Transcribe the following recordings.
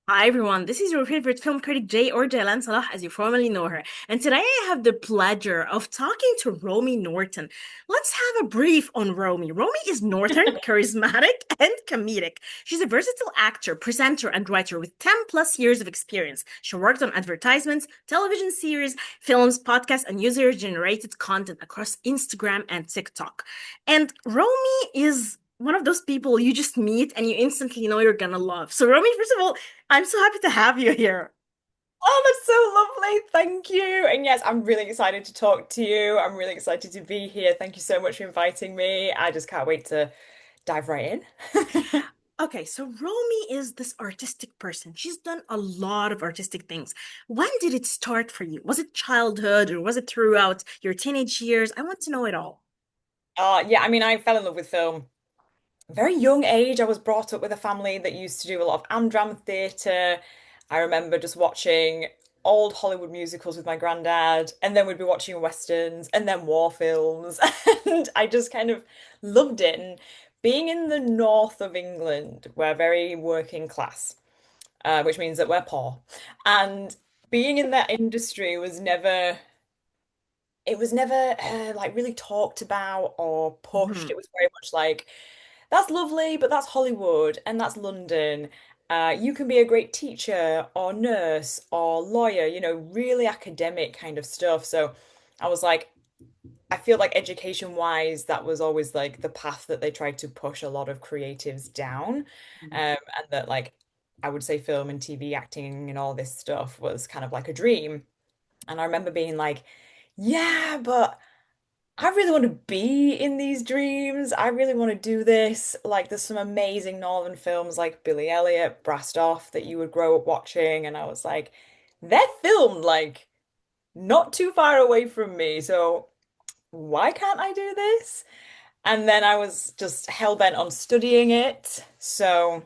Hi everyone, this is your favorite film critic Jay or Jaylan Salman, as you formerly know her. And today I have the pleasure of talking to Romey Norton. Let's have a brief on Romey. Romey is Northern, charismatic, and comedic. She's a versatile actor, presenter, and writer with 10 plus years of experience. She worked on advertisements, television series, films, podcasts, and user-generated content across Instagram and TikTok. And Romey is one of those people you just meet and you instantly know you're gonna love. So, Romey, first of all, I'm so happy to have you here. Oh, that's so lovely. Thank you. And yes, I'm really excited to talk to you. I'm really excited to be here. Thank you so much for inviting me. I just can't wait to dive right in. Okay, so Romy is this artistic person. She's done a lot of artistic things. When did it start for you? Was it childhood or was it throughout your teenage years? I want to know it all. Yeah, I mean, I fell in love with film very young age. I was brought up with a family that used to do a lot of Amdram theatre. I remember just watching old Hollywood musicals with my granddad, and then we'd be watching westerns and then war films. And I just kind of loved it. And being in the north of England, we're very working class, which means that we're poor. And being in that industry was never, it was never like really talked about or pushed. Mhm. It was very much like, that's lovely, but that's Hollywood and that's London. You can be a great teacher or nurse or lawyer, really academic kind of stuff. So I was like, I feel like education wise, that was always like the path that they tried to push a lot of creatives down. And that like I would say film and TV acting and all this stuff was kind of like a dream. And I remember being like, yeah, but I really want to be in these dreams. I really want to do this. Like, there's some amazing Northern films like Billy Elliot, Brassed Off that you would grow up watching. And I was like, they're filmed like not too far away from me. So why can't I do this? And then I was just hell bent on studying it. So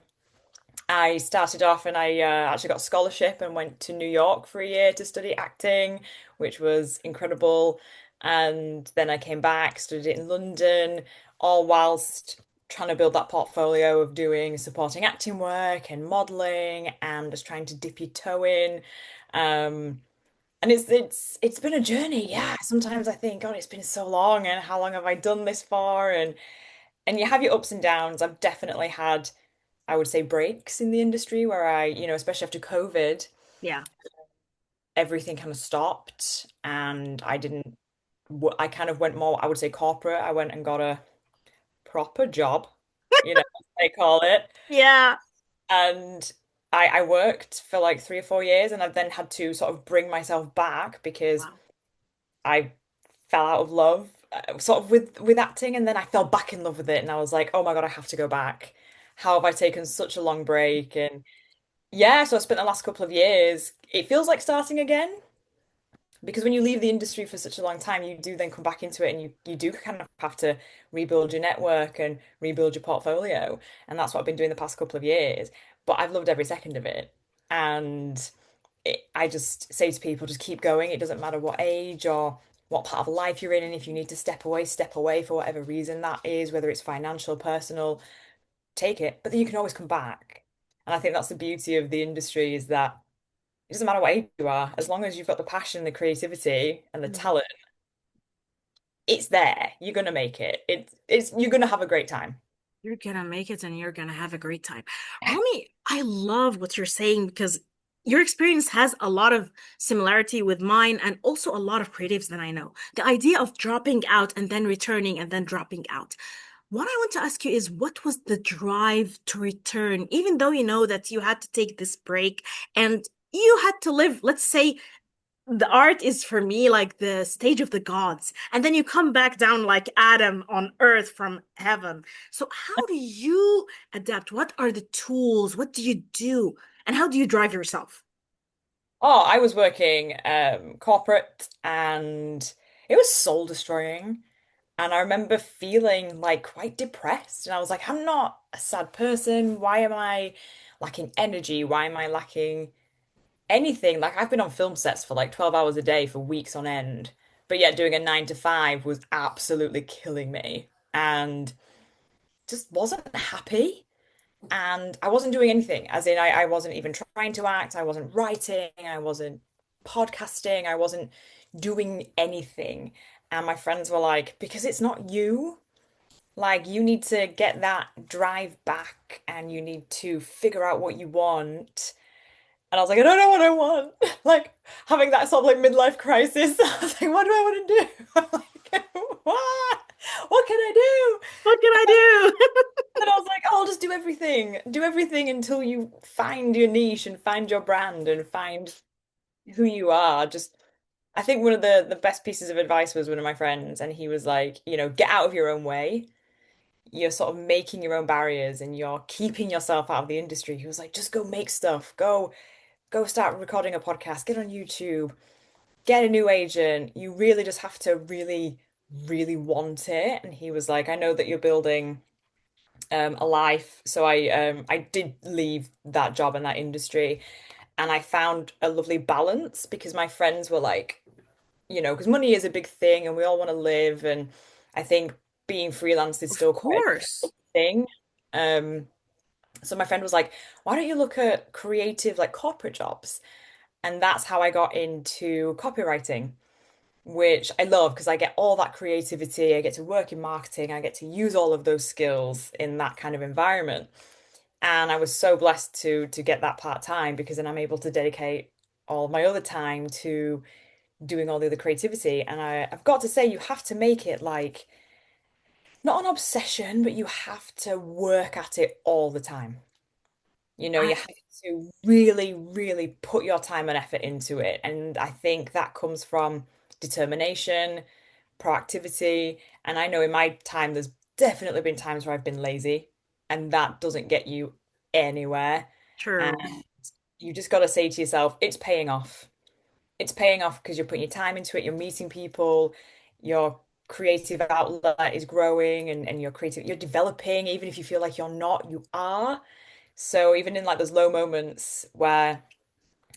I started off and I actually got a scholarship and went to New York for a year to study acting, which was incredible. And then I came back, studied it in London, all whilst trying to build that portfolio of doing supporting acting work and modeling and just trying to dip your toe in. Um, and it's been a journey, yeah. Sometimes I think, God, it's been so long, and how long have I done this for? And you have your ups and downs. I've definitely had, I would say, breaks in the industry where especially after COVID, Yeah. everything kind of stopped, and I didn't. I kind of went more, I would say, corporate. I went and got a proper job, as they call it, Yeah. and I worked for like 3 or 4 years, and I've then had to sort of bring myself back because Wow. I fell out of love sort of with acting, and then I fell back in love with it and I was like, oh my God, I have to go back. How have I taken such a long break? And yeah, so I spent the last couple of years, it feels like starting again because when you leave the industry for such a long time, you do then come back into it and you do kind of have to rebuild your network and rebuild your portfolio. And that's what I've been doing the past couple of years. But I've loved every second of it. And I just say to people, just keep going. It doesn't matter what age or what part of life you're in. And if you need to step away for whatever reason that is, whether it's financial, personal, take it. But then you can always come back. And I think that's the beauty of the industry is that it doesn't matter what age you are, as long as you've got the passion, the creativity, and the Mhm. talent, it's there. You're gonna make it. It's you're gonna have a great time. You're gonna make it and you're gonna have a great time. Romy, I love what you're saying because your experience has a lot of similarity with mine and also a lot of creatives that I know. The idea of dropping out and then returning and then dropping out. What I want to ask you is what was the drive to return, even though you know that you had to take this break and you had to live, let's say, the art is for me like the stage of the gods, and then you come back down like Adam on earth from heaven. So, how do you adapt? What are the tools? What do you do? And how do you drive yourself? Oh, I was working corporate and it was soul destroying. And I remember feeling like quite depressed. And I was like, I'm not a sad person. Why am I lacking energy? Why am I lacking anything? Like, I've been on film sets for like 12 hours a day for weeks on end. But yet, doing a 9 to 5 was absolutely killing me and just wasn't happy. and I wasn't doing anything, as in I wasn't even trying to act, I wasn't writing, I wasn't podcasting, I wasn't doing anything. And my friends were like, because it's not you, like you need to get that drive back and you need to figure out what you want. And I was like, I don't know what I want. Like having that sort of like midlife crisis. I was like, what do I want to do? I'm like, what? What can I do? What can I do? And I was like, oh, I'll just do everything. Do everything until you find your niche and find your brand and find who you are. Just, I think one of the best pieces of advice was one of my friends, and he was like, get out of your own way. You're sort of making your own barriers and you're keeping yourself out of the industry. He was like, just go make stuff. Go start recording a podcast, get on YouTube, get a new agent. You really just have to really, really want it. And he was like, I know that you're building a life. So I did leave that job and that industry, and I found a lovely balance because my friends were like, because money is a big thing and we all want to live, and I think being freelance is Of still quite a course. thing. Um, so my friend was like, why don't you look at creative like corporate jobs? And that's how I got into copywriting, which I love because I get all that creativity. I get to work in marketing. I get to use all of those skills in that kind of environment. And I was so blessed to get that part time because then I'm able to dedicate all my other time to doing all the other creativity. And I've got to say, you have to make it like not an obsession, but you have to work at it all the time. You I have to really, really put your time and effort into it. And I think that comes from determination, proactivity. And I know in my time, there's definitely been times where I've been lazy, and that doesn't get you anywhere. And true. you just got to say to yourself, it's paying off. It's paying off because you're putting your time into it, you're meeting people, your creative outlet is growing, and you're developing, even if you feel like you're not, you are. So even in like those low moments where,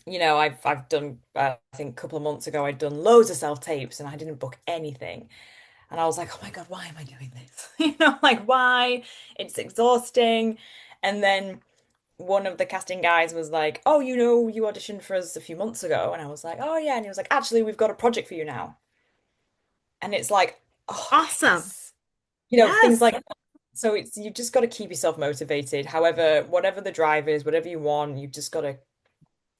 I've done I think a couple of months ago I'd done loads of self-tapes and I didn't book anything. And I was like, oh my God, why am I doing this? Like why? It's exhausting. And then one of the casting guys was like, oh, you auditioned for us a few months ago. And I was like, oh yeah. And he was like, actually, we've got a project for you now. And it's like, oh Awesome. yes. Things Yes. like so it's you just got to keep yourself motivated. However, whatever the drive is, whatever you want, you've just got to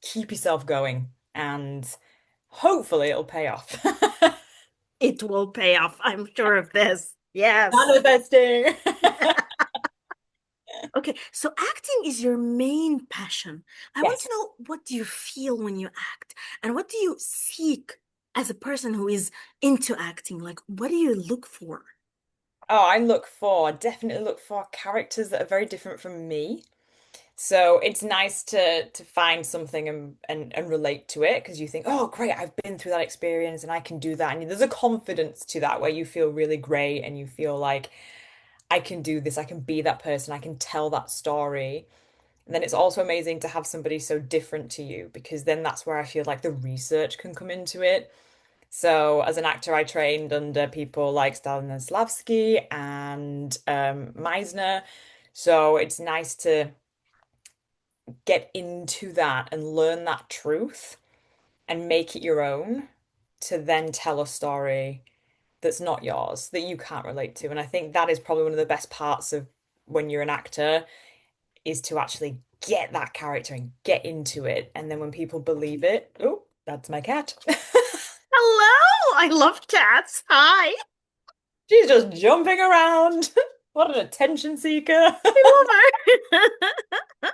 keep yourself going and hopefully it'll pay off. It will pay off. I'm sure of this. Yes. Manifesting. Okay, so acting is your main passion. I want to Yes. know, what do you feel when you act? And what do you seek as a person who is into acting? Like, what do you look for? Oh, definitely look for characters that are very different from me. So it's nice to find something and relate to it because you think, oh, great, I've been through that experience and I can do that. And there's a confidence to that where you feel really great and you feel like I can do this, I can be that person, I can tell that story. And then it's also amazing to have somebody so different to you because then that's where I feel like the research can come into it. So as an actor, I trained under people like Stanislavski and Meisner. So it's nice to get into that and learn that truth and make it your own to then tell a story that's not yours, that you can't relate to. And I think that is probably one of the best parts of when you're an actor is to actually get that character and get into it. And then when people believe it, oh, that's my cat. Hello, I love cats. Hi, She's just jumping around. What an attention seeker. I love her.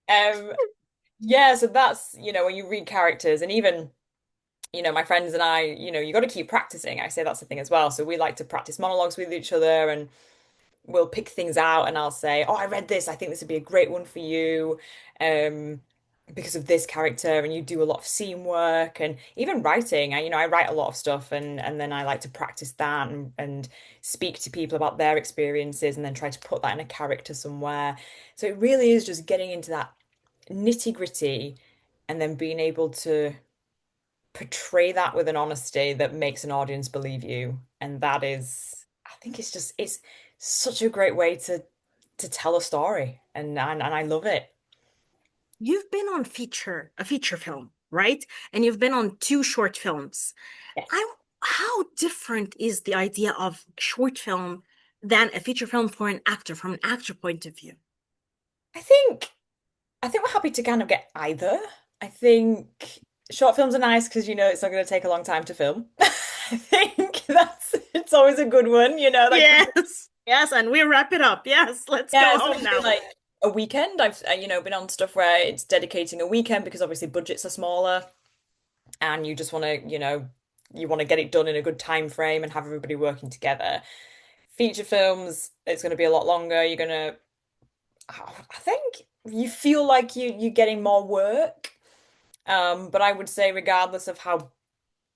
Um, yeah, so that's, when you read characters and even my friends and I, you got to keep practicing. I say that's the thing as well. So we like to practice monologues with each other and we'll pick things out and I'll say, "Oh, I read this. I think this would be a great one for you." Um, because of this character and you do a lot of scene work and even writing. I write a lot of stuff and then I like to practice that and speak to people about their experiences and then try to put that in a character somewhere. So it really is just getting into that nitty-gritty and then being able to portray that with an honesty that makes an audience believe you. And that is, I think it's such a great way to to tell a story, and I love it. You've been on a feature film, right? And you've been on two short films. Yes. I How different is the idea of short film than a feature film for an actor, from an actor point of view? I think I think we're happy to kind of get either. I think short films are nice because it's not going to take a long time to film. I think it's always a good one, that can Yes. Yes, and we wrap it up. Yes, let's yeah, go home especially now. like a weekend. I've been on stuff where it's dedicating a weekend because obviously budgets are smaller and you just want to, you want to get it done in a good time frame and have everybody working together. Feature films, it's going to be a lot longer. You're going to I think you feel like you're getting more work. But I would say regardless of how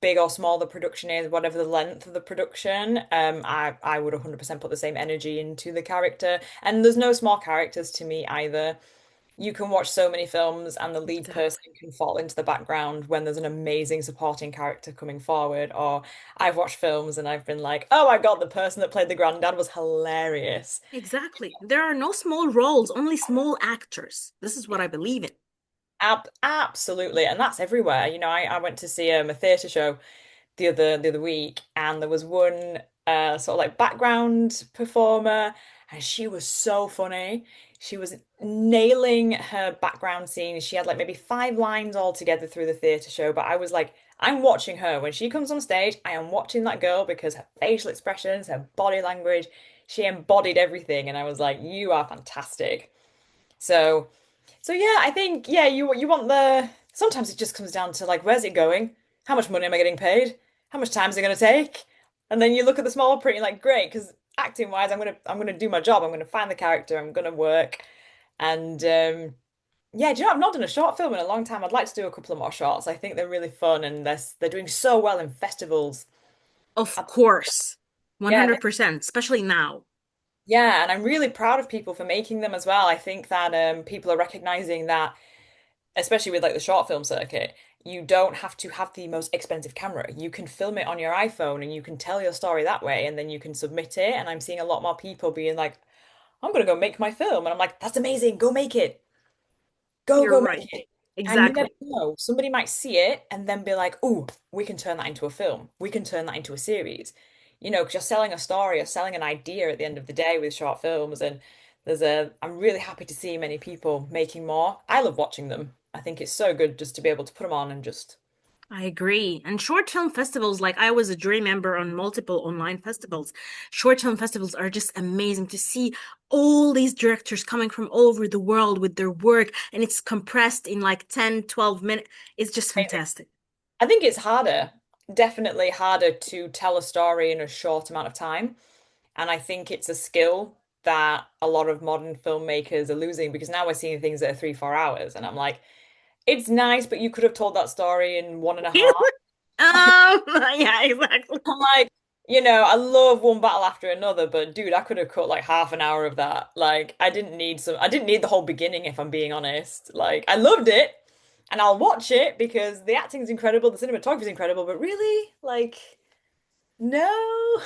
big or small the production is, whatever the length of the production, I would 100% put the same energy into the character. And there's no small characters to me either. You can watch so many films and the lead person Exactly. can fall into the background when there's an amazing supporting character coming forward. Or I've watched films and I've been like, oh my God, the person that played the granddad was hilarious. Exactly. There are no small roles, only small actors. This is what I believe in. Absolutely. And that's everywhere. I went to see a theatre show the other week, and there was one sort of like background performer, and she was so funny. She was nailing her background scene. She had like maybe 5 lines all together through the theatre show, but I was like, I'm watching her when she comes on stage. I am watching that girl because her facial expressions, her body language, she embodied everything, and I was like, you are fantastic. So. So yeah, I think you want the sometimes it just comes down to like where's it going? How much money am I getting paid? How much time is it going to take? And then you look at the small print, you're like, great, because acting wise, I'm gonna do my job. I'm gonna find the character. I'm gonna work. And yeah, do you know I've not done a short film in a long time. I'd like to do a couple of more shorts. I think they're really fun and they're doing so well in festivals. Of I- course. Yeah, 100%, especially now. yeah, and I'm really proud of people for making them as well. I think that people are recognizing that especially with like the short film circuit, you don't have to have the most expensive camera. You can film it on your iPhone and you can tell your story that way and then you can submit it. And I'm seeing a lot more people being like, I'm gonna go make my film. And I'm like, that's amazing, go make it. You're Go right. make it. And you never Exactly. know. Somebody might see it and then be like, oh, we can turn that into a film. We can turn that into a series. Because you're selling a story, you're selling an idea at the end of the day with short films. And I'm really happy to see many people making more. I love watching them. I think it's so good just to be able to put them on and just. I agree. And short film festivals, like I was a jury member on multiple online festivals. Short film festivals are just amazing to see all these directors coming from all over the world with their work, and it's compressed in like 10, 12 minutes. It's just fantastic. I think it's harder, definitely harder to tell a story in a short amount of time. And I think it's a skill that a lot of modern filmmakers are losing because now we're seeing things that are 3, 4 hours. And I'm like, it's nice, but you could have told that story in one and a half. Yeah, exactly. I'm like, I love one battle after another, but dude, I could have cut like half an hour of that. Like, I didn't need the whole beginning, if I'm being honest. Like, I loved it and I'll watch it because the acting's incredible, the cinematography's incredible, but really, like, no.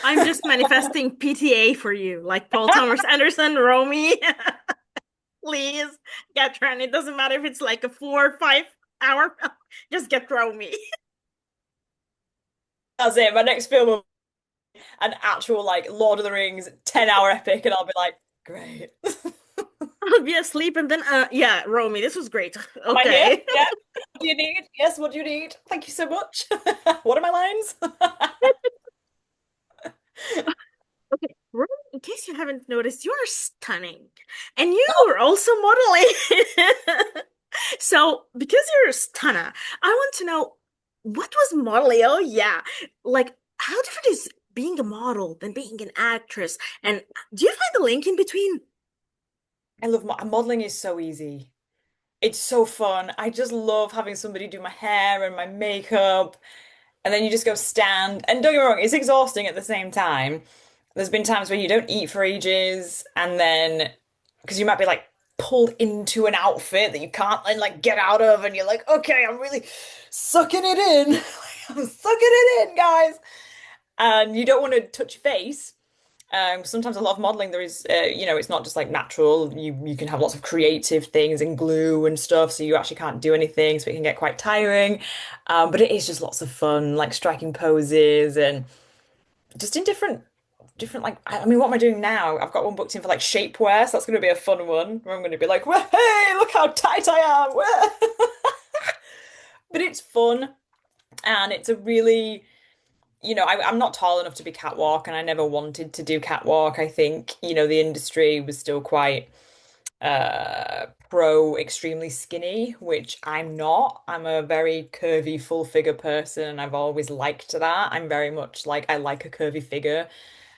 I'm just manifesting PTA for you, like Paul Thomas Anderson, Romy. Please get Trent. It doesn't matter if it's like a 4 or 5 hour film. Just get Romy. That's it. My next film will be an actual like Lord of the Rings 10-hour epic, and I'll be like, great. I'll be asleep and then yeah, Romy, this was great. Am I here? Okay. Yeah. What do you need? Yes, what do you need? Thank you so much. What are my lines? Okay, Romy, in case you haven't noticed, you are stunning. And you are also modeling. So, because you're a stunner, I want to know what was modeling? Oh, yeah. Like, how different is being a model than being an actress? And do you find the link in between? I love modeling is so easy. It's so fun. I just love having somebody do my hair and my makeup. And then you just go stand. And don't get me wrong, it's exhausting at the same time. There's been times where you don't eat for ages, and then because you might be like pulled into an outfit that you can't then like get out of, and you're like, okay, I'm really sucking it in. I'm sucking it in, guys. And you don't want to touch your face. Sometimes a lot of modeling there is, it's not just like natural. You can have lots of creative things and glue and stuff, so you actually can't do anything, so it can get quite tiring. But it is just lots of fun, like striking poses and just in different like I mean, what am I doing now? I've got one booked in for like shapewear, so that's going to be a fun one where I'm going to be like, "Well, hey, look how tight I am." But it's fun and it's a really I'm not tall enough to be catwalk, and I never wanted to do catwalk. I think, the industry was still quite pro extremely skinny, which I'm not. I'm a very curvy, full figure person, and I've always liked that. I'm very much like I like a curvy figure.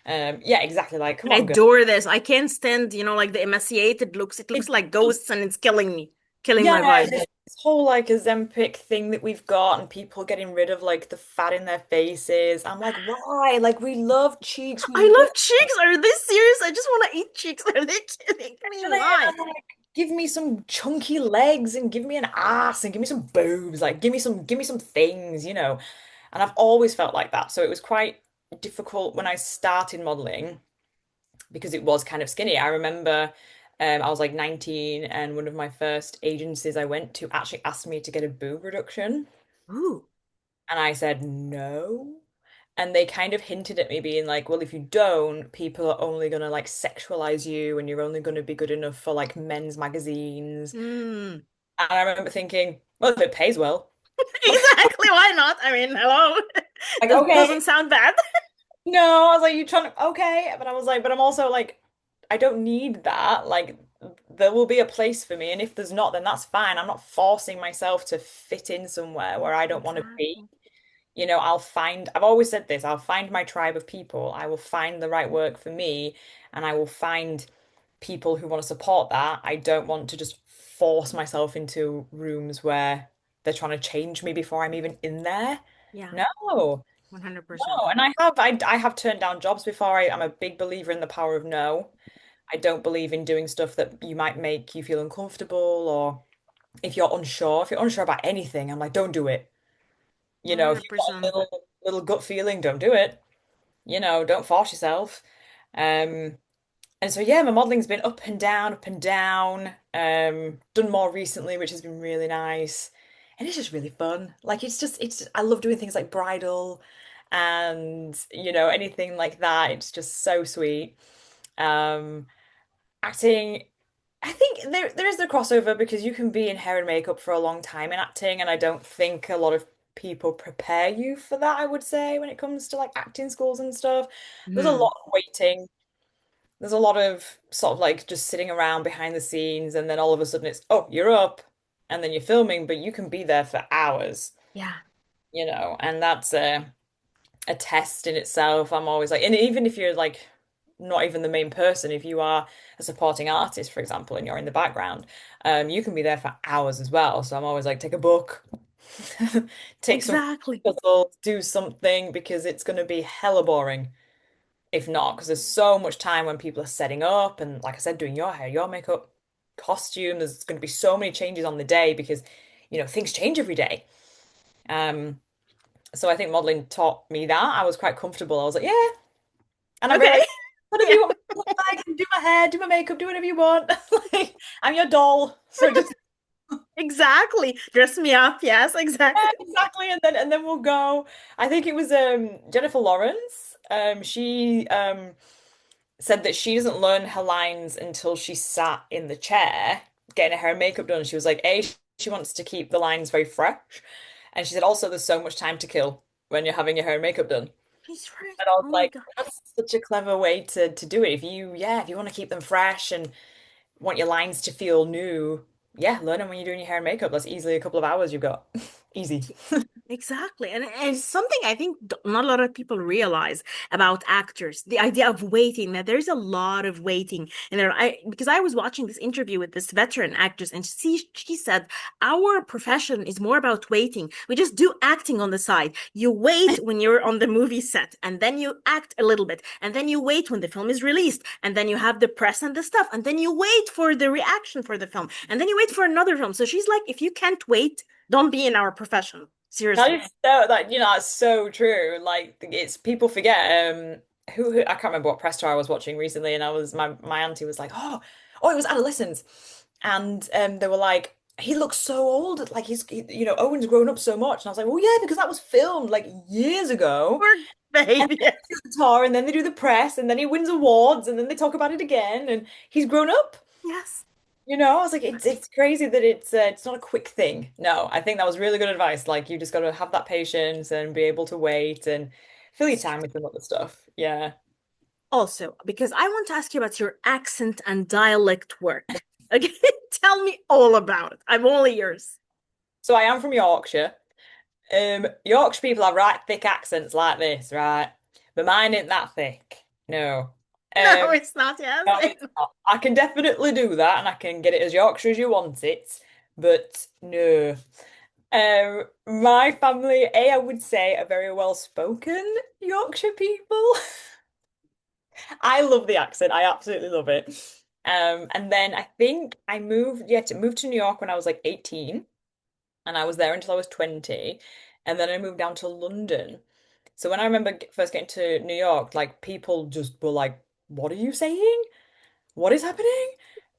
Yeah, exactly. Like, come I on, girl. adore this. I can't stand, like the emaciated looks. It looks It, like ghosts and it's killing me, killing my yeah, vibe. this whole like Ozempic thing that we've got, and people getting rid of like the fat in their faces. I'm like, why? Like, we love cheeks, we I love. love cheeks. Are they serious? I just want to eat cheeks. Are they kidding me? Why? And I'm like, give me some chunky legs and give me an ass and give me some boobs. Like, give me some things, And I've always felt like that. So it was quite difficult when I started modeling because it was kind of skinny. I remember I was like 19 and one of my first agencies I went to actually asked me to get a boob reduction. Ooh. And I said no. And they kind of hinted at me being like, well, if you don't, people are only gonna like sexualize you and you're only gonna be good enough for like men's magazines. Hmm. And I remember thinking, well, if it pays well, Exactly. Why not? I mean, hello. like, This okay. doesn't sound bad. No, I was like, you trying to, okay. But I was like, but I'm also like, I don't need that. Like, there will be a place for me. And if there's not, then that's fine. I'm not forcing myself to fit in somewhere where I don't want to be. Exactly. I've always said this, I'll find my tribe of people. I will find the right work for me, and I will find people who want to support that. I don't want to just force myself into rooms where they're trying to change me before I'm even in there. Yeah, No, 100%. no. And I have turned down jobs before. I'm a big believer in the power of no. I don't believe in doing stuff that you might make you feel uncomfortable, or if you're unsure about anything, I'm like, don't do it. If you've got a 100%. little gut feeling, don't do it. Don't force yourself. Um, and so yeah, my modeling's been up and down, up and down. Done more recently, which has been really nice. And it's just really fun. Like I love doing things like bridal and anything like that. It's just so sweet. Um, Acting, I think there is the crossover because you can be in hair and makeup for a long time in acting, and I don't think a lot of people prepare you for that, I would say, when it comes to like acting schools and stuff. There's a Hmm. lot of waiting. There's a lot of sort of like just sitting around behind the scenes, and then all of a sudden it's, oh, you're up, and then you're filming, but you can be there for hours, Yeah, and that's a test in itself. I'm always like, and even if you're like not even the main person, if you are a supporting artist, for example, and you're in the background, you can be there for hours as well. So I'm always like, take a book, take some exactly. puzzles, do something because it's going to be hella boring if not, because there's so much time when people are setting up and, like I said, doing your hair, your makeup, costume. There's going to be so many changes on the day because, things change every day. Um, so I think modeling taught me that. I was quite comfortable. I was like, yeah. And I'd be Okay. like, whatever Yeah, you want me to look like, do my hair, do my makeup, do whatever you want. Like, I'm your doll. So just exactly. Dress me up. Yes, yeah, exactly. exactly. And then we'll go. I think it was Jennifer Lawrence. She said that she doesn't learn her lines until she sat in the chair getting her hair and makeup done. She was like, A, she wants to keep the lines very fresh. And she said also there's so much time to kill when you're having your hair and makeup done. He's right. And I was Oh my like, God. that's such a clever way to do it. If you want to keep them fresh and want your lines to feel new, yeah, learn them when you're doing your hair and makeup. That's easily a couple of hours you've got. Easy. Exactly. And it's something I think not a lot of people realize about actors. The idea of waiting, that there's a lot of waiting. And because I was watching this interview with this veteran actress, and she said, our profession is more about waiting. We just do acting on the side. You wait when you're on the movie set, and then you act a little bit, and then you wait when the film is released, and then you have the press and the stuff, and then you wait for the reaction for the film, and then you wait for another film. So she's like, if you can't wait, don't be in our profession. That Seriously. is so that's so true. Like it's people forget. I can't remember what press tour I was watching recently, and I was my auntie was like, oh, it was adolescents, and they were like, he looks so old, like Owen's grown up so much, and I was like, well, yeah, because that was filmed like years ago, Poor and baby. then they do the tour, and then they do the press, and then he wins awards, and then they talk about it again, and he's grown up. Yes. I was like, it's crazy that it's not a quick thing. No, I think that was really good advice. Like, you just got to have that patience and be able to wait and fill your time with some other stuff. Yeah. Also, because I want to ask you about your accent and dialect work. Okay, tell me all about it. I'm all ears. So I am from Yorkshire. Yorkshire people have right thick accents like this, right? But mine ain't that thick. No. No, Um, it's not. Yes. no, it's not. I can definitely do that, and I can get it as Yorkshire as you want it. But no. My family, I would say, are very well spoken Yorkshire people. I love the accent. I absolutely love it. And then I think moved to New York when I was like 18, and I was there until I was 20, and then I moved down to London. So when I remember first getting to New York, like people just were like, "What are you saying? What is happening?"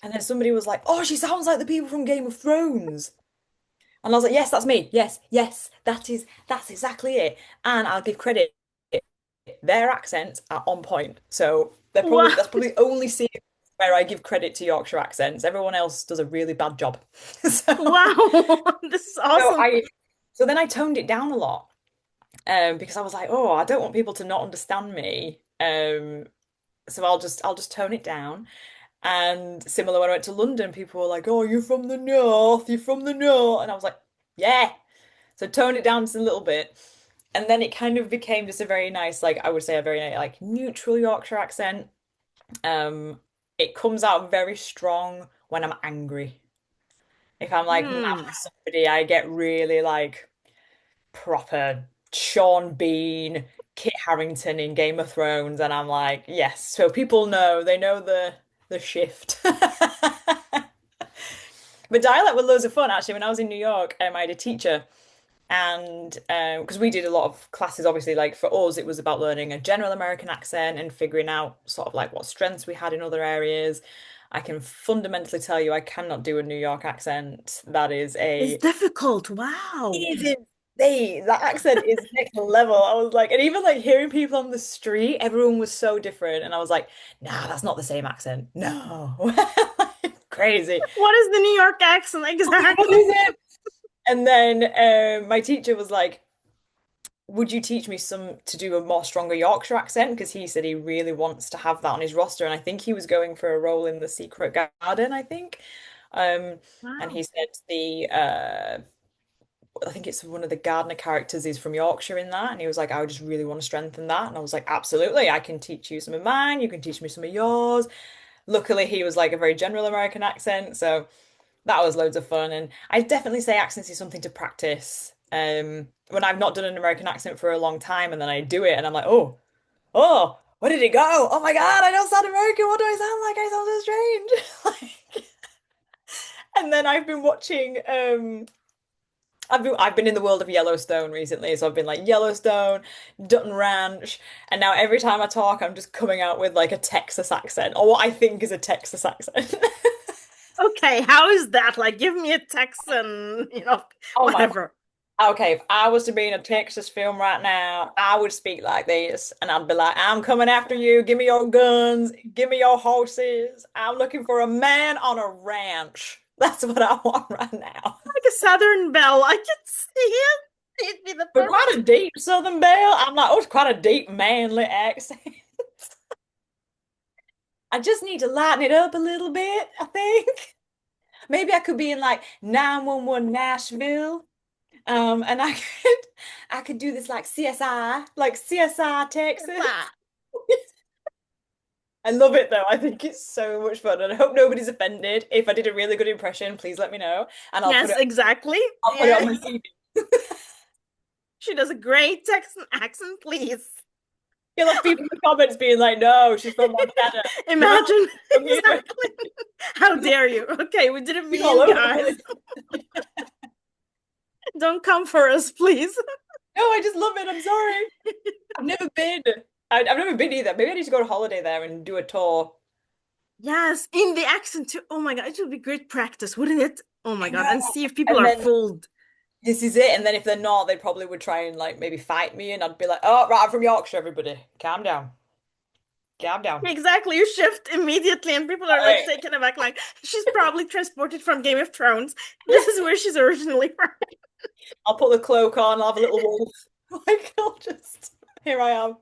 And then somebody was like, "Oh, she sounds like the people from Game of Thrones." And I was like, "Yes, that's me. Yes, yes, that's exactly it." And I'll give credit, their accents are on point. So Wow. that's probably the only scene where I give credit to Yorkshire accents. Everyone else does a really bad job. So, Wow. This is so awesome. I so then I toned it down a lot. Because I was like, oh, I don't want people to not understand me. So I'll just tone it down. And similar when I went to London, people were like, oh, you're from the north, you're from the north. And I was like, yeah. So tone it down just a little bit. And then it kind of became just a very nice, like I would say a very like neutral Yorkshire accent. Um, it comes out very strong when I'm angry. If I'm like mad Hmm. at somebody, I get really like proper Sean Bean, Kit Harington in Game of Thrones, and I'm like, yes. So people know, they know the shift. But dialect was loads of fun actually. When I was in New York, I had a teacher, and because we did a lot of classes, obviously, like for us, it was about learning a general American accent and figuring out sort of like what strengths we had in other areas. I can fundamentally tell you, I cannot do a New York accent. That is It's a difficult. Wow. It is that accent is next level. I was like, and even like hearing people on the street, everyone was so different. And I was like, nah, that's not the same accent. No. Crazy. What is the New York accent What exactly? is it? And then my teacher was like, would you teach me some to do a more stronger Yorkshire accent? Because he said he really wants to have that on his roster. And I think he was going for a role in The Secret Garden, I think. Um, and he Wow. said I think it's one of the gardener characters is from Yorkshire in that, and he was like, I would just really want to strengthen that. And I was like, absolutely, I can teach you some of mine, you can teach me some of yours. Luckily, he was like a very general American accent, so that was loads of fun. And I definitely say accents is something to practice. When I've not done an American accent for a long time, and then I do it, and I'm like, oh, where did it go? Oh my God, I don't sound American. What do I sound like? I sound so strange. Like, and then I've been watching I've been in the world of Yellowstone recently, so I've been like Yellowstone, Dutton Ranch, and now every time I talk, I'm just coming out with like a Texas accent, or what I think is a Texas accent. Okay, how is that? Like, give me a Texan, Oh my whatever. Okay, if I was to be in a Texas film right now, I would speak like this, and I'd be like, "I'm coming after you. Give me your guns. Give me your horses. I'm looking for a man on a ranch." That's what I want right now. Like a Southern belle. I can see it. It'd be the But quite perfect. a deep Southern belle. I'm like, oh, it's quite a deep manly accent. I just need to lighten it up a little bit, I think. Maybe I could be in like 911 Nashville. And I could do this like CSI, like CSI Yes, Texas. I love it though. I think it's so much fun, and I hope nobody's offended. If I did a really good impression, please let me know, and I'll put yes, it exactly. I'll put it Yeah. on my CV. She does a great Texan accent, please. You'll have people in the comments being like, "No, she's from Montana. No, Imagine. from here." Exactly. How dare you? Okay, we didn't She's all mean, over the guys. place. Don't come for us, please. No, I just love it. I'm sorry. I've never been. I've never been either. Maybe I need to go on holiday there and do a tour. Yes, in the accent too. Oh my God, it would be great practice, wouldn't it? Oh my I God, know. and see if people And are then fooled. this is it. And then if they're not, they probably would try and like maybe fight me, and I'd be like, "Oh, right, I'm from Yorkshire, everybody. Calm down. Calm down." Exactly, you shift immediately, and people are like Right. taken aback, like she's probably transported from Game of Thrones. This is where she's originally from. I'll put the cloak on, I'll have a little wolf. Like I'll just here I am.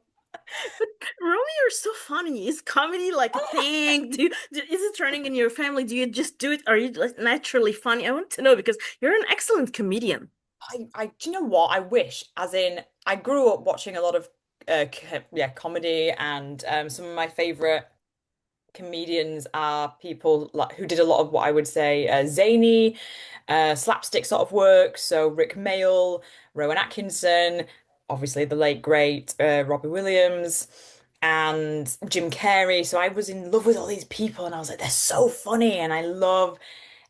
But Romy, you're so funny. Is comedy like a thing? Is it turning in your family? Do you just do it? Are you like naturally funny? I want to know because you're an excellent comedian. Do you know what? I wish, as in, I grew up watching a lot of, yeah, comedy, and some of my favorite comedians are people like who did a lot of what I would say zany, slapstick sort of work. So Rick Mayall, Rowan Atkinson, obviously the late great Robbie Williams, and Jim Carrey. So I was in love with all these people, and I was like, they're so funny, and I love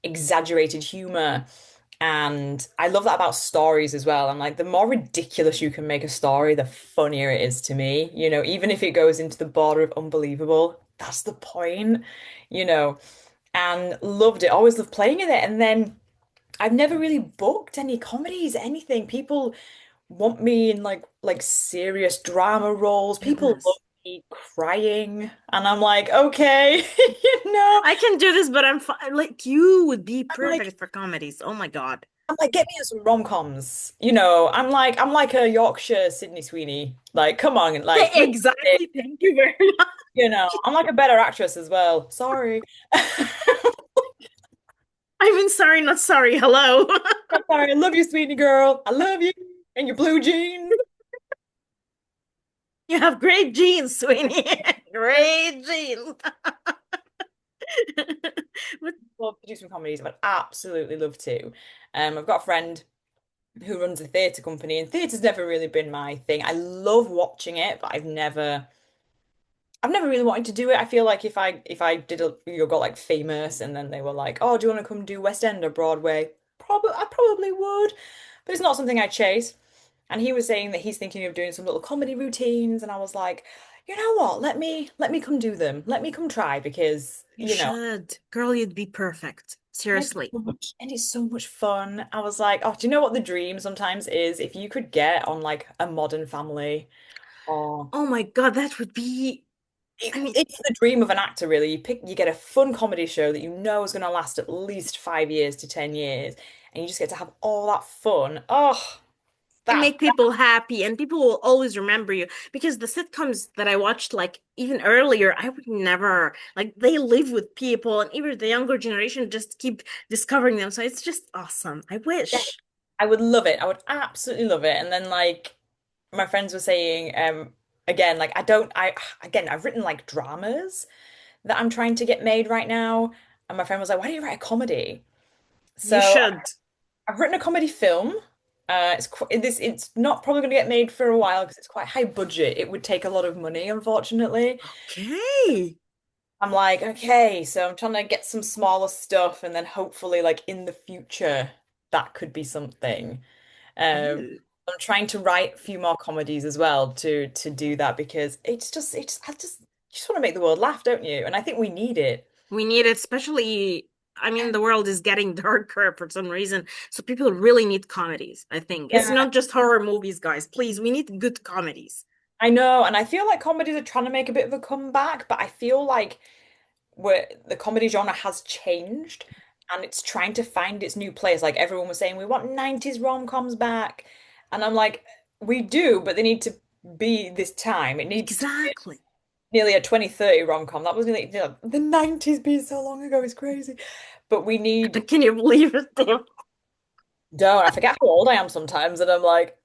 exaggerated humor. And I love that about stories as well. I'm like, the more ridiculous you can make a story, the funnier it is to me. Even if it goes into the border of unbelievable, that's the point, you know. And loved it. Always loved playing in it. And then I've never really booked any comedies, anything. People want me in like serious drama roles. People love Goodness. me crying. And I'm like, okay, you know. I can do this, but like you would be I'm like, perfect for comedies. Oh my God. get me in some rom-coms. I'm like a Yorkshire Sydney Sweeney. Like, come on, like we got it. Exactly. Thank you very much. I'm like a better actress as well. Sorry. I've been sorry, not sorry. Hello. I'm sorry. I love you, Sweeney girl. I love you and your blue jeans. You have great genes, Sweeney. Great genes. But Love to do some comedies. I would absolutely love to. I've got a friend who runs a theatre company, and theatre's never really been my thing. I love watching it, but I've never really wanted to do it. I feel like if I did got like famous, and then they were like, "Oh, do you want to come do West End or Broadway?" I probably would, but it's not something I chase. And he was saying that he's thinking of doing some little comedy routines, and I was like, you know what? Let me come do them. Let me come try because you should. Girl, you'd be perfect. and it's Seriously. so much, and it's so much fun. I was like, oh, do you know what the dream sometimes is? If you could get on like a Modern Family or Oh my God, that would be, I mean, it's the dream of an actor, really. You get a fun comedy show that you know is going to last at least 5 years to 10 years, and you just get to have all that fun. Oh, and that's make people happy, and people will always remember you because the sitcoms that I watched, like even earlier, I would never, like, they live with people, and even the younger generation just keep discovering them. So it's just awesome. I yeah, wish. I would love it. I would absolutely love it. And then like my friends were saying, again, like I've written like dramas that I'm trying to get made right now. And my friend was like, why don't you write a comedy? You So should. I've written a comedy film. It's not probably going to get made for a while because it's quite high budget. It would take a lot of money, unfortunately. Okay. I'm like, okay, so I'm trying to get some smaller stuff, and then hopefully, like in the future, that could be something. Um, Ooh. I'm trying to write a few more comedies as well to do that because I just want to make the world laugh, don't you? And I think we need it. We need it, especially, I mean, the world is getting darker for some reason. So people really need comedies, I think. It's Yeah, not just horror movies, guys. Please, we need good comedies. I know, and I feel like comedies are trying to make a bit of a comeback, but I feel like where the comedy genre has changed and it's trying to find its new place. Like everyone was saying, we want 90s rom-coms back. And I'm like, we do, but they need to be this time. It needs to be Exactly. nearly a 2030 rom-com. That was nearly, the 90s being so long ago is crazy. But we need, Can you believe it, Theo? don't, I forget how old I am sometimes. And I'm like,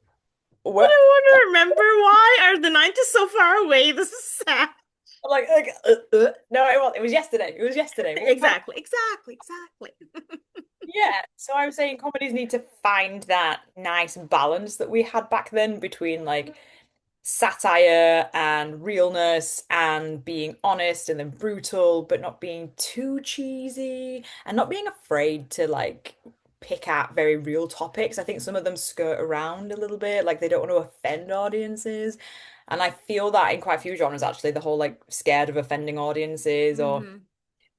I what? don't want to remember why are the 90s so far away. This is sad. I'm like, no, it was yesterday. It was yesterday. What time? Exactly, exactly, exactly. Yeah, so I was saying comedies need to find that nice balance that we had back then between like satire and realness and being honest and then brutal, but not being too cheesy and not being afraid to like pick at very real topics. I think some of them skirt around a little bit, like they don't want to offend audiences. And I feel that in quite a few genres, actually, the whole like scared of offending audiences or Hmm.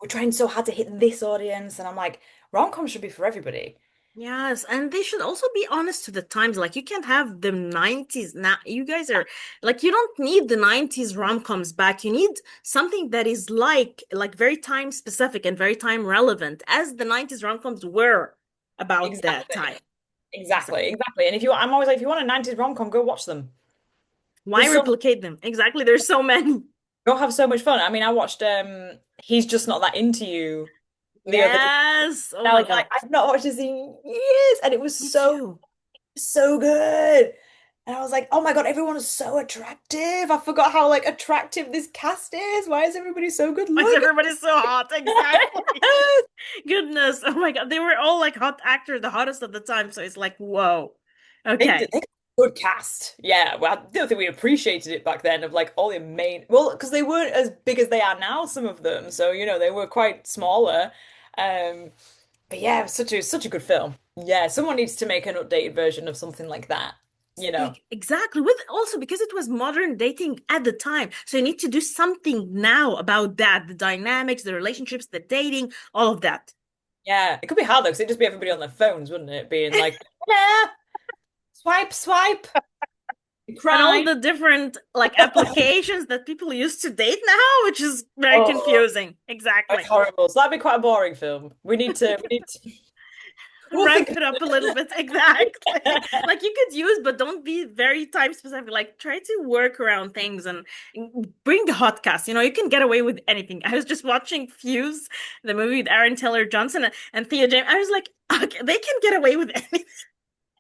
we're trying so hard to hit this audience. And I'm like, rom-com should be for everybody. Yes, and they should also be honest to the times. Like you can't have the 90s now. You guys are like you don't need the 90s rom-coms back. You need something that is like very time specific and very time relevant, as the 90s rom-coms were about that Exactly. time. Exactly. Exactly. Exactly. And if you, I'm always like, if you want a 90s rom-com, go watch them. Why There's so replicate them? Exactly. There's so many. Go have so much fun. I mean, I watched He's Just Not That Into You the other day. Yes. Oh And I my was like, God. I've not watched this in years, and it was Me so too. so good. And I was like, oh my God, everyone is so attractive. I forgot how like attractive this cast is. Why is everybody so good Why is looking? everybody so hot? Exactly. Goodness. Oh my God. They were all like hot actors, the hottest at the time. So it's like, whoa. Okay. They got a good cast. Yeah, well, I don't think we appreciated it back then of like all the main, well, because they weren't as big as they are now, some of them. So, they were quite smaller. Um, but yeah, it was such a good film. Yeah, someone needs to make an updated version of something like that, you know. Exactly. With also because it was modern dating at the time. So you need to do something now about that, the dynamics, the relationships, the dating, all of that. Yeah, it could be hard though, because it'd just be everybody on their phones, wouldn't it? Being like, yeah, swipe, swipe, And all cry. the different like applications that people use to date now, which is very Oh, confusing. it's Exactly. horrible. So that'd be quite a boring film. We need to, we'll think Ramp of it up a little bit. Exactly. it. Like you could use, but don't be very time specific. Like try to work around things and bring the hot cast. You can get away with anything. I was just watching Fuse, the movie with Aaron Taylor Johnson and Theo James. I was like, okay, they can get away with anything,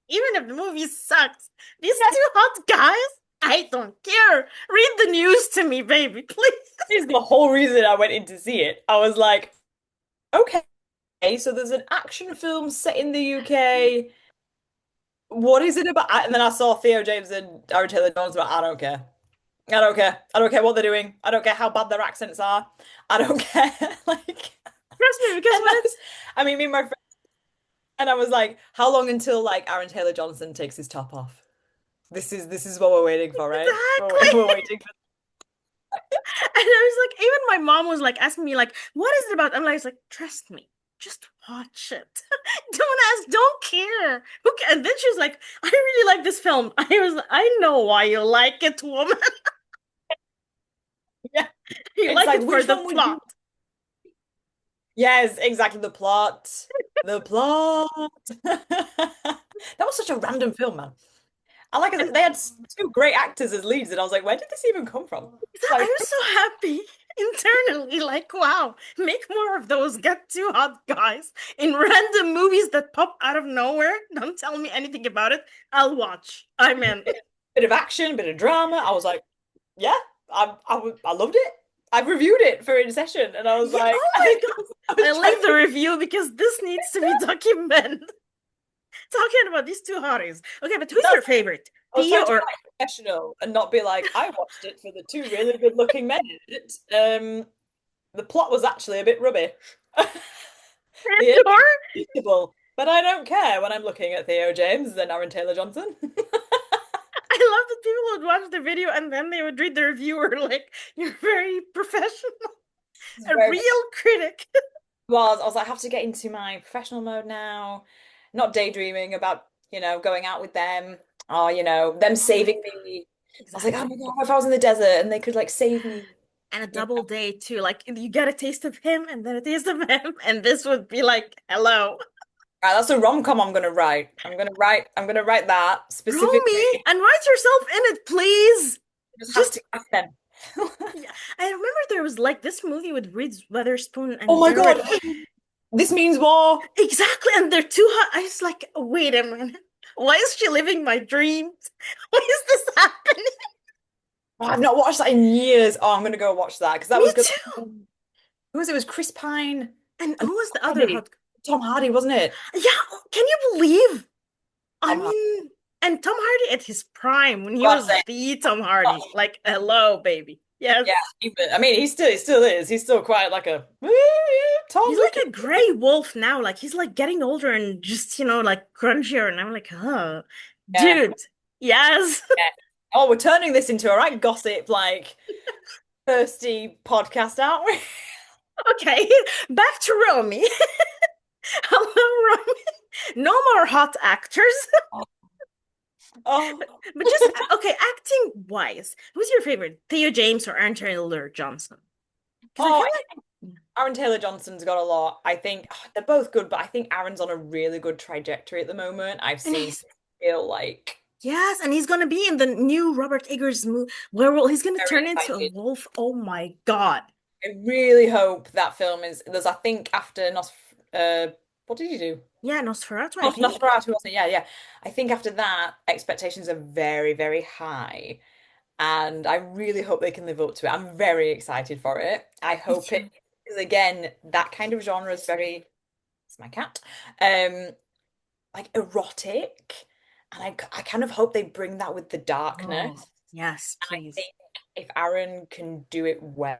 even if the movie sucks. These Yeah, two hot guys, I don't care. Read the news to me, baby, please. this is the whole reason I went in to see it. I was like, okay, so there's an action film set in the UK. What is it about? And then I saw Theo James and Aaron Taylor Johnson. But I don't care. I don't care. I don't care what they're doing. I don't care how bad their accents are. I don't care. Like, Trust me, because and when that's, I mean, me and my friend, and I was like, how long until like Aaron Taylor Johnson takes his top off? This is what we're waiting for, right? exactly. We're waiting for. And I was like, even my mom was like asking me, like, what is it about? I'm like, it's like, trust me, just watch it. Don't ask, don't care. Who ca And then she was like, I really like this film. I know why you like it, woman. Yeah, You it's like like it for which the one would you? plot. Yes, exactly. The plot. The plot. That was such a random film, man. I like it. And They had two great actors as leads, and I was like, where did this even come from? I Like, was so happy internally, like, wow, make more of those get too hot guys in random movies that pop out of nowhere. Don't tell me anything about it. I'll watch. I'm in. bit of action, bit of drama. I was like, yeah, I loved it. I reviewed it for In Session, and I was Yeah, like, oh my God. I was I trying leave to the think, review because this needs to be documented. Talking about these two hotties. Okay, but who's your that's, favorite? I was Theo trying to be or like professional and not be like, I watched it for the two really good-looking men in it. The plot was actually a bit rubbish. The ending or? was predictable, but I don't care when I'm looking at Theo James and Aaron Taylor Johnson. I love that people would watch the video and then they would read the reviewer like, you're very professional, It's a very real critic. I was like, I have to get into my professional mode now, not daydreaming about, going out with them or, them Oh my saving God. me. I was like, oh my Exactly. God, what if I was in the desert and they could like save me? And a You double date too. Like you get a taste of him and then a taste of him, and this would be like, hello. Right, that's a rom-com I'm gonna write. I'm gonna write that specifically. Romey, and write yourself in it, please. You just have Just to ask them. yeah. I remember there was like this movie with Reese Witherspoon Oh and my Jared. God, this means war. Exactly, and they're too hot. I was like, wait a minute. Why is she living my dreams? Why is this happening? Oh, I've not watched that in years. Oh, I'm gonna go watch that because that Me was good. too. Who was it? It was Chris Pine And and who was the other Hardy. hot? Tom Hardy, wasn't it? Yeah, can you believe? I Tom Hardy. mean, and Tom Hardy at his prime when he God was sake. the Tom Hardy. Like, hello, baby. Yes. Yeah, I mean, he still is. He's still quite like a He's toddler like kid. a gray wolf now. Like he's like getting older and just, like crunchier. And I'm like, oh, Yeah, dude. Yes. yeah. Oh, we're turning this into a right gossip, like thirsty podcast, aren't we? Okay. Back to Romy. Hello, Romy. No more hot actors. Oh, But just okay, acting wise, who's your favorite? Theo James or Aaron Taylor Johnson? Because I oh, feel I like, think Aaron Taylor Johnson's got a lot. I think they're both good, but I think Aaron's on a really good trajectory at the moment. I've and seen he's feel like yes, and he's gonna be in the new Robert Eggers movie Werewolf. He's gonna very turn into a excited. wolf. Oh my God. I really hope that film is there's I think after Nos what did you do? Yeah, Nosferatu, I Oh, think. Nosferatu, wasn't it? Yeah, yeah. I think after that, expectations are very, very high. And I really hope they can live up to it. I'm very excited for it. I Me hope it too. because again, that kind of genre is very, it's my cat, um, like erotic. And I kind of hope they bring that with the Oh, darkness. yes, And I please. think if Aaron can do it well,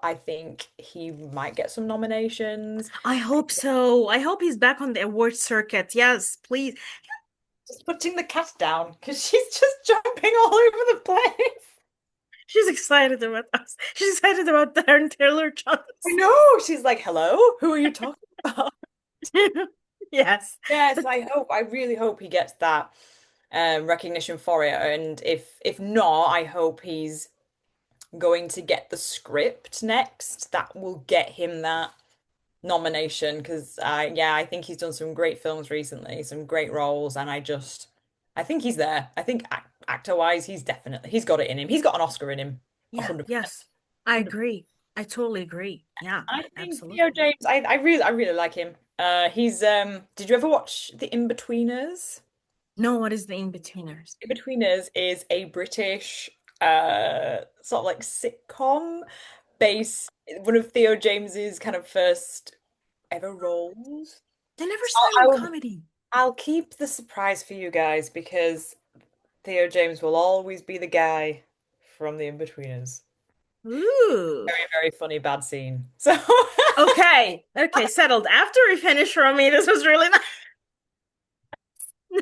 I think he might get some nominations. I hope so. I hope he's back on the award circuit. Yes, please. Just putting the cat down because she's just jumping all over the place. She's excited about us. She's excited about Darren Taylor Johnson. I know. She's like, hello? Who are you talking about? Yes. Yes, But I really hope he gets that recognition for it. And if not, I hope he's going to get the script next. That will get him that nomination because yeah, I think he's done some great films recently, some great roles, and I think he's there. I think actor wise, he's got it in him. He's got an Oscar in him, yeah, 100%. yes. I agree. I totally agree. Yeah, I think Theo absolutely. James, I really like him. He's did you ever watch The In-Betweeners? No, what is the in-betweeners? In-Betweeners is a British sort of like sitcom based one of Theo James's kind of first ever roles. They never So saw him in I'll comedy. I'll keep the surprise for you guys because Theo James will always be the guy from The In-Betweeners. Ooh. Very, very funny bad scene. So Okay. Okay, settled. After we finish, Romy, this was really nice.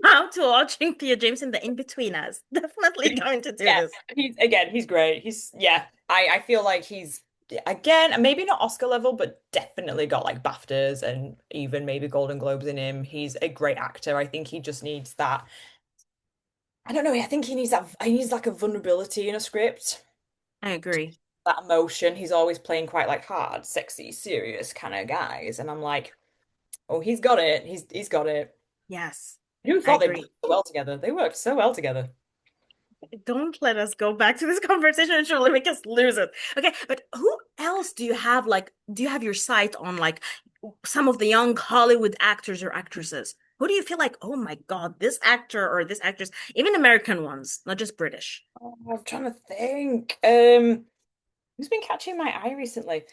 Now to watching Theo James in the in-betweeners. Definitely going to do yeah, this. he's great. He's yeah. I feel like he's again maybe not Oscar level, but definitely got like BAFTAs and even maybe Golden Globes in him. He's a great actor. I think he just needs that. I don't know. I think he needs that. He needs like a vulnerability in a script, I agree. that emotion. He's always playing quite like hard, sexy, serious kind of guys, and I'm like, oh, he's got it. He's got it. Yes, Who I thought they'd work agree. so well together? They worked so well together. Don't let us go back to this conversation. It will make us lose it. Okay, but who else do you have do you have your sight on like some of the young Hollywood actors or actresses? Who do you feel like, oh my God, this actor or this actress, even American ones, not just British? Oh, I'm trying to think. Who's been catching my eye recently?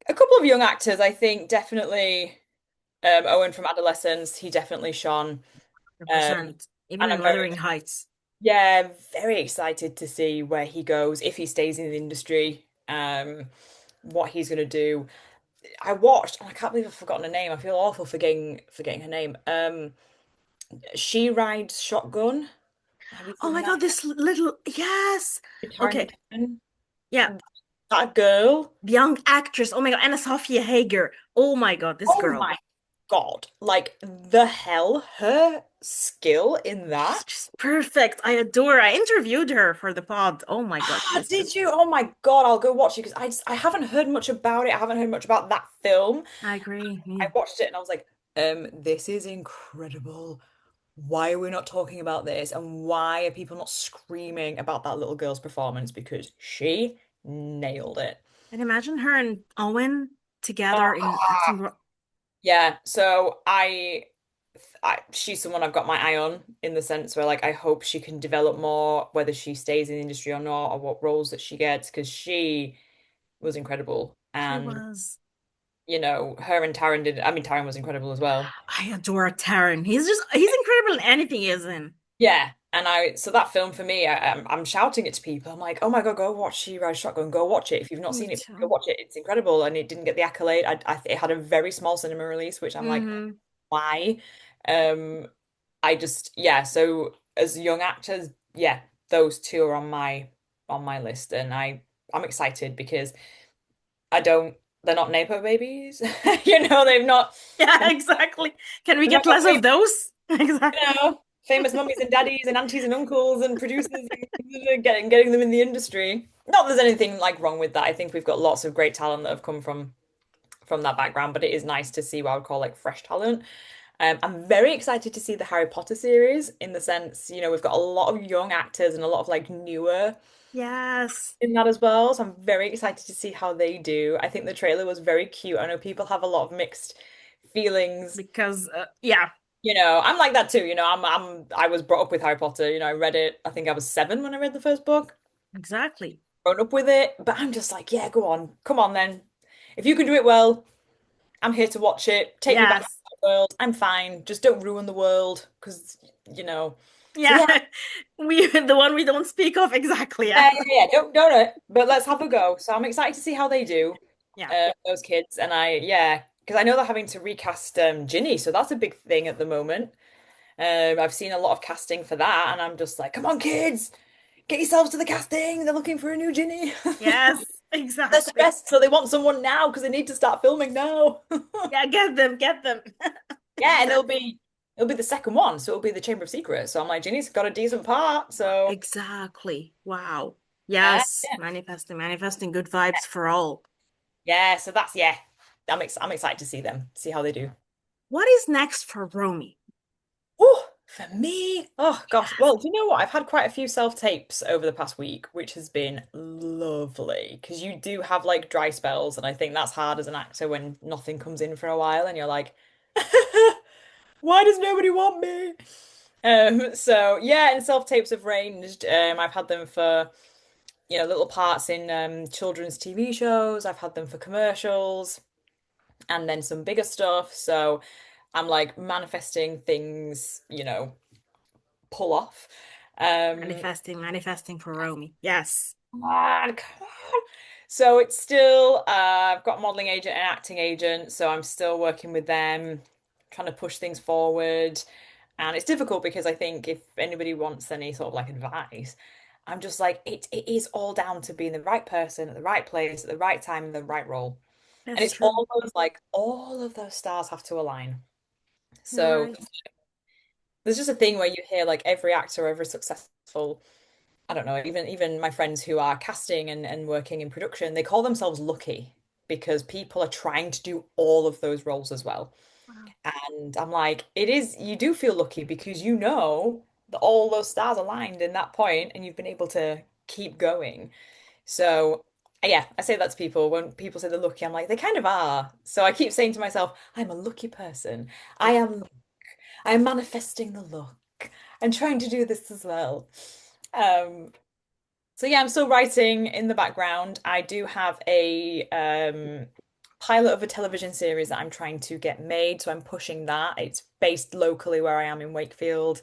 A couple of young actors, I think, definitely. Owen from Adolescence, he definitely shone. Um, 100%. Even and in I'm very, Wuthering Heights. yeah, very excited to see where he goes if he stays in the industry. What he's gonna do. I watched, and I can't believe I've forgotten her name. I feel awful forgetting her name. She rides shotgun. Have you Oh seen my that? God, this little, yes. Taryn Okay, Penn. yeah. That girl. Young actress. Oh my God, Ana Sophia Heger. Oh my God, this Oh girl. my God. Like the hell, her skill in She's that. just perfect. I adore her. I interviewed her for the pod. Oh my God, Ah, she's did just, you? Oh my God, I'll go watch it because I haven't heard much about it. I haven't heard much about that film. I agree. I Yeah, watched it and I was like, this is incredible. Why are we not talking about this? And why are people not screaming about that little girl's performance? Because she nailed it. and imagine her and Owen together Oh, in acting. yeah. So she's someone I've got my eye on in the sense where like I hope she can develop more, whether she stays in the industry or not, or what roles that she gets, because she was incredible. She And was. her and Taryn did. I mean, Taryn was incredible as well. I adore Taron. He's incredible in anything he is in. Yeah, So that film for me, I'm shouting it to people. I'm like, oh my God, go watch She Rides Shotgun. Go watch it. If you've not Me seen it, go too. watch it. It's incredible. And it didn't get the accolade. It had a very small cinema release, which I'm like, Hmm. why? Um, yeah. So as young actors, yeah, those two are on my list, and I'm excited because I don't. They're not Nepo babies. They've not. Yeah, exactly. Can we They've not get got less of those? Exactly. famous mummies and daddies and aunties and uncles and producers and getting them in the industry. Not that there's anything like wrong with that. I think we've got lots of great talent that have come from that background, but it is nice to see what I would call like fresh talent. I'm very excited to see the Harry Potter series in the sense, we've got a lot of young actors and a lot of like newer Yes. in that as well. So I'm very excited to see how they do. I think the trailer was very cute. I know people have a lot of mixed feelings. Because, yeah, I'm like that too. I was brought up with Harry Potter. I read it. I think I was 7 when I read the first book. exactly. Grown up with it, but I'm just like, yeah, go on, come on then. If you can do it well, I'm here to watch it. Take me back to Yes. the world. I'm fine. Just don't ruin the world, because you know. So Yeah. yeah, The one we don't speak of. Exactly. Yeah. yeah. Don't it. But let's have a go. So I'm excited to see how they do, Yeah. those kids, and yeah, because I know they're having to recast Ginny, so that's a big thing at the moment. I've seen a lot of casting for that, and I'm just like, come on, kids, get yourselves to the casting. They're looking for a new Ginny. Yes. They're Exactly. stressed, so they want someone now because they need to start filming now. Yeah, get them, get them. Yeah, and Exactly. it'll be the second one, so it'll be the Chamber of Secrets. So I'm like, Ginny's got a decent part, so Exactly. Wow. yeah, Yes. Manifesting, manifesting good vibes for all. yeah. So that's yeah. I'm excited to see them, see how they do. What is next for Romy? Oh, for me, oh gosh. Yes. Well, do you know what? I've had quite a few self-tapes over the past week, which has been lovely because you do have like dry spells, and I think that's hard as an actor when nothing comes in for a while and you're like, why does nobody want me? So yeah, and self-tapes have ranged. I've had them for, little parts in children's TV shows. I've had them for commercials and then some bigger stuff. So I'm like manifesting things, pull off. Um, Manifesting, manifesting for Romy. Yes. come on, come on. So it's still, I've got a modeling agent and acting agent, so I'm still working with them, trying to push things forward. And it's difficult because I think if anybody wants any sort of like advice, I'm just like, it is all down to being the right person at the right place at the right time in the right role. And That's it's true. almost like all of those stars have to align. You're So right. there's just a thing where you hear like every actor, every successful, I don't know, even my friends who are casting and working in production, they call themselves lucky because people are trying to do all of those roles as well. Wow. And I'm like, it is, you do feel lucky because you know that all those stars aligned in that point and you've been able to keep going. So, yeah, I say that to people when people say they're lucky, I'm like, they kind of are. So I keep saying to myself, I'm a lucky person. I Yeah. am I'm manifesting the luck. I'm trying to do this as well. Um, so yeah, I'm still writing in the background. I do have a pilot of a television series that I'm trying to get made, so I'm pushing that. It's based locally where I am in Wakefield,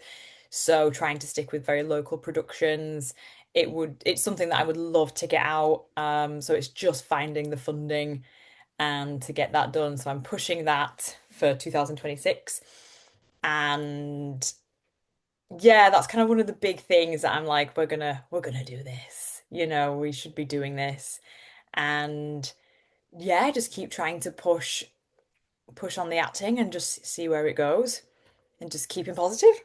so trying to stick with very local productions. It's something that I would love to get out. So it's just finding the funding and to get that done. So I'm pushing that for 2026. And yeah, that's kind of one of the big things that I'm like, we're gonna do this. We should be doing this. And yeah, just keep trying to push on the acting and just see where it goes and just keeping positive.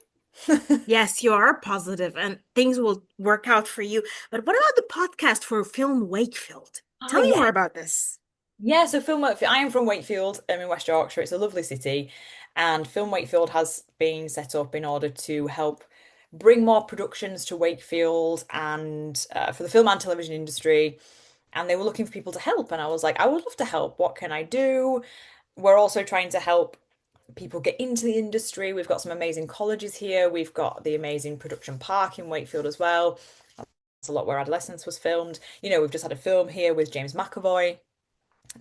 Yes, you are positive and things will work out for you. But what about the podcast for Film Wakefield? Oh Tell me yeah. more about this. Yeah, so Film Wakefield, I am from Wakefield, in West Yorkshire. It's a lovely city, and Film Wakefield has been set up in order to help bring more productions to Wakefield and for the film and television industry. And they were looking for people to help, and I was like, I would love to help. What can I do? We're also trying to help people get into the industry. We've got some amazing colleges here. We've got the amazing production park in Wakefield as well. That's a lot where Adolescence was filmed. We've just had a film here with James McAvoy.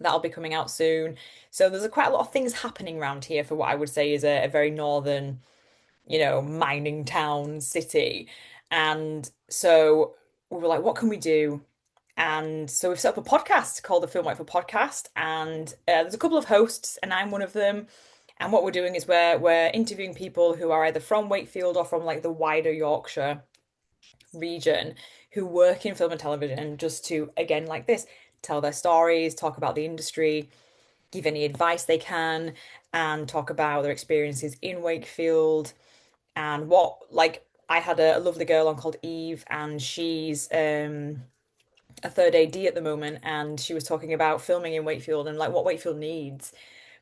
That'll be coming out soon. So there's quite a lot of things happening around here for what I would say is a very northern mining town, city. And so we were like, what can we do? And so we've set up a podcast called the Film White for Podcast, and there's a couple of hosts, and I'm one of them. And what we're doing is we're interviewing people who are either from Wakefield or from like the wider Yorkshire region who work in film and television, just to, again, like this, tell their stories, talk about the industry, give any advice they can, and talk about their experiences in Wakefield. And what, like, I had a lovely girl on called Eve, and she's a third AD at the moment, and she was talking about filming in Wakefield and like what Wakefield needs,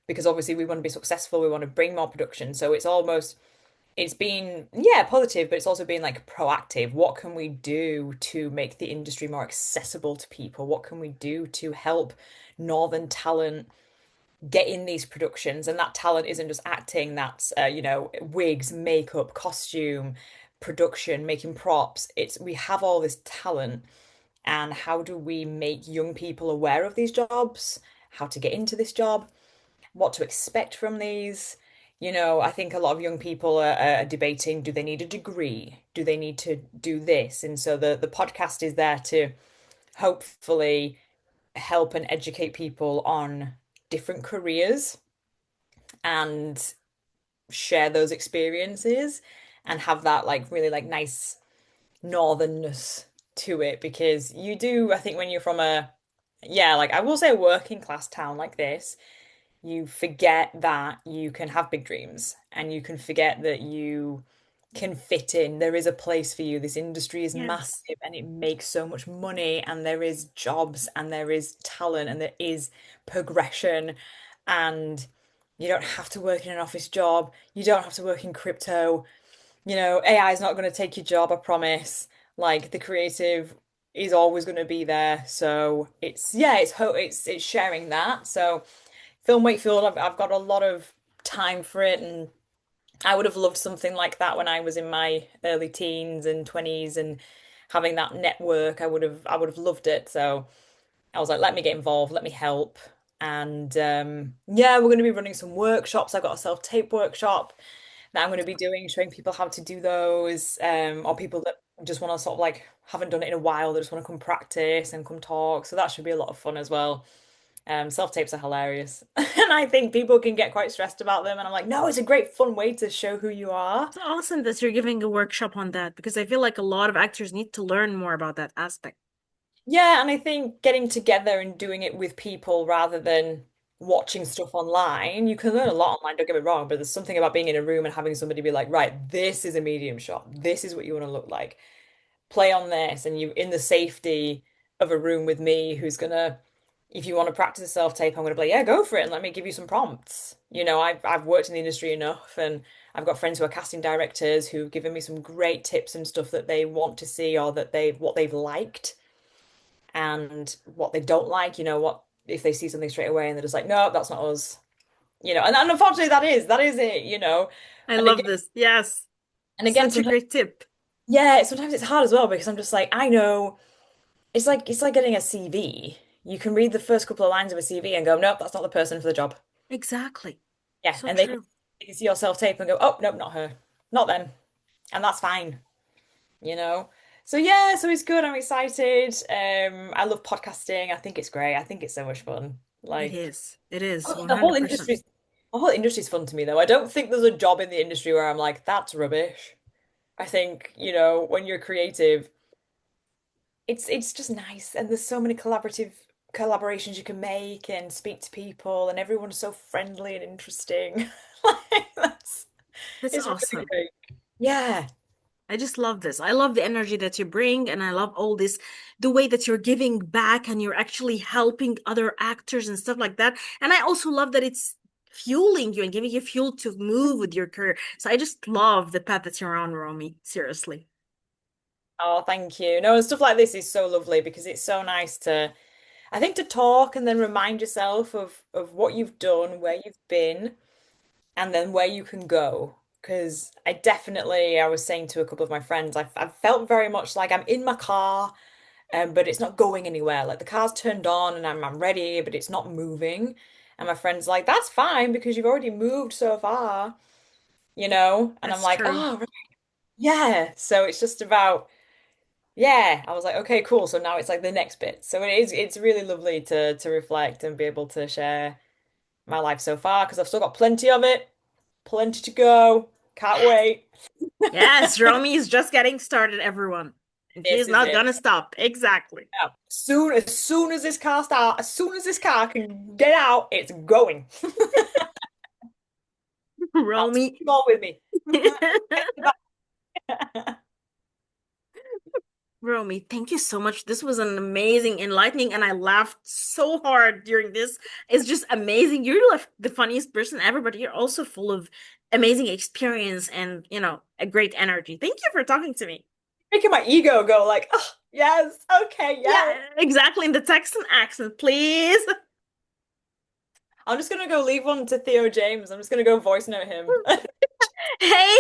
because obviously we want to be successful, we want to bring more production. So it's been, yeah, positive, but it's also been like proactive. What can we do to make the industry more accessible to people? What can we do to help Northern talent get in these productions? And that talent isn't just acting, that's wigs, makeup, costume, production, making props. It's we have all this talent, and how do we make young people aware of these jobs, how to get into this job, what to expect from these? I think a lot of young people are debating, do they need a degree? Do they need to do this? And so the podcast is there to hopefully help and educate people on different careers and share those experiences and have that like really like nice northernness to it, because you do, I think when you're from like I will say a working class town like this, you forget that you can have big dreams and you can forget that you can fit in. There is a place for you. This industry is Yes. massive and it makes so much money, and there is jobs and there is talent and there is progression. And you don't have to work in an office job. You don't have to work in crypto. AI is not going to take your job, I promise. Like the creative is always going to be there. So it's sharing that. So Film Wakefield, I've got a lot of time for it, and I would have loved something like that when I was in my early teens and 20s, and having that network, I would have loved it. So I was like, let me get involved, let me help. And yeah, we're going to be running some workshops. I've got a self-tape workshop that I'm going to be doing, showing people how to do those, or people that just want to sort of like haven't done it in a while, they just want to come practice and come talk. So that should be a lot of fun as well. Self-tapes are hilarious. And I think people can get quite stressed about them. And I'm like, no, it's a great fun way to show who you are. It's awesome that you're giving a workshop on that because I feel like a lot of actors need to learn more about that aspect. Yeah, and I think getting together and doing it with people rather than watching stuff online, you can learn a lot online, don't get me wrong, but there's something about being in a room and having somebody be like, right, this is a medium shot. This is what you want to look like. Play on this, and you in the safety of a room with me who's gonna, if you want to practice a self-tape, I'm gonna be like, yeah, go for it and let me give you some prompts. I've worked in the industry enough, and I've got friends who are casting directors who've given me some great tips and stuff that they want to see, or that they've liked and what they don't like, what if they see something straight away and they're just like, no, that's not us. And unfortunately that is it, I and again love this. Yes. and again Such a sometimes, great tip. yeah, sometimes it's hard as well, because I'm just like, I know. It's like getting a CV. You can read the first couple of lines of a CV and go, nope, that's not the person for the job. Exactly. Yeah, So and they can, true. they can see your self-tape and go, oh, nope, not her, not them, and that's fine, you know. So yeah, so it's good. I'm excited. I love podcasting. I think it's great. I think it's so much fun. It Like is. It is the whole 100%. industry, the whole industry's fun to me though. I don't think there's a job in the industry where I'm like, that's rubbish. I think, when you're creative, it's just nice, and there's so many collaborations you can make and speak to people, and everyone's so friendly and interesting. Like that's That's it's really awesome. great. Yeah. I just love this. I love the energy that you bring, and I love all this, the way that you're giving back and you're actually helping other actors and stuff like that. And I also love that it's fueling you and giving you fuel to move with your career. So I just love the path that you're on, Romy. Seriously. Oh, thank you. No, and stuff like this is so lovely, because it's so nice to, I think, to talk and then remind yourself of what you've done, where you've been, and then where you can go. Because I was saying to a couple of my friends, I've felt very much like I'm in my car, but it's not going anywhere. Like the car's turned on and I'm ready, but it's not moving. And my friend's like, that's fine because you've already moved so far. you know? And I'm That's like, true. oh, right, yeah. So it's just about, yeah. I was like, okay, cool. So now it's like the next bit. So it's really lovely to reflect and be able to share my life so far because I've still got plenty of it, plenty to go. Can't wait. Yes, Romy is just getting started, everyone. And This he's is not it. gonna stop. Exactly. Yeah. As soon as this car starts, as soon as this car can get out, it's going. I'll take Romy. you all with me. Romy, thank you so much. This was an amazing, enlightening, and I laughed so hard during this. It's just amazing. You're like the funniest person ever, but you're also full of amazing experience and, a great energy. Thank you for talking to me. Making my ego go like, oh, yes, okay, yes. Yeah, exactly in the Texan accent, please. I'm just gonna go leave one to Theo James. I'm just gonna go voice note him. Hey,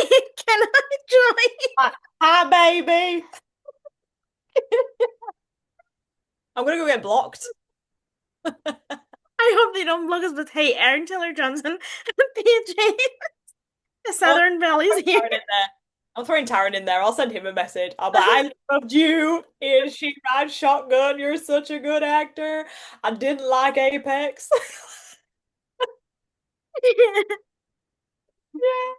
can I join? Hi, baby. I'm gonna go get blocked. I hope they don't block us, but hey, Aaron Taylor Johnson, PJ, the Oh, Southern I'm Valley's throwing here. Taryn in there. I'm throwing Taryn in there. I'll send him a message. I'll be like, I loved you. Is she ride shotgun? You're such a good actor. I didn't like Apex. Yeah.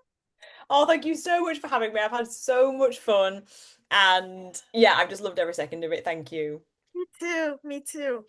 Oh, thank you so much for having me. I've had so much fun. And yeah, I've just loved every second of it. Thank you. Me too. Me too.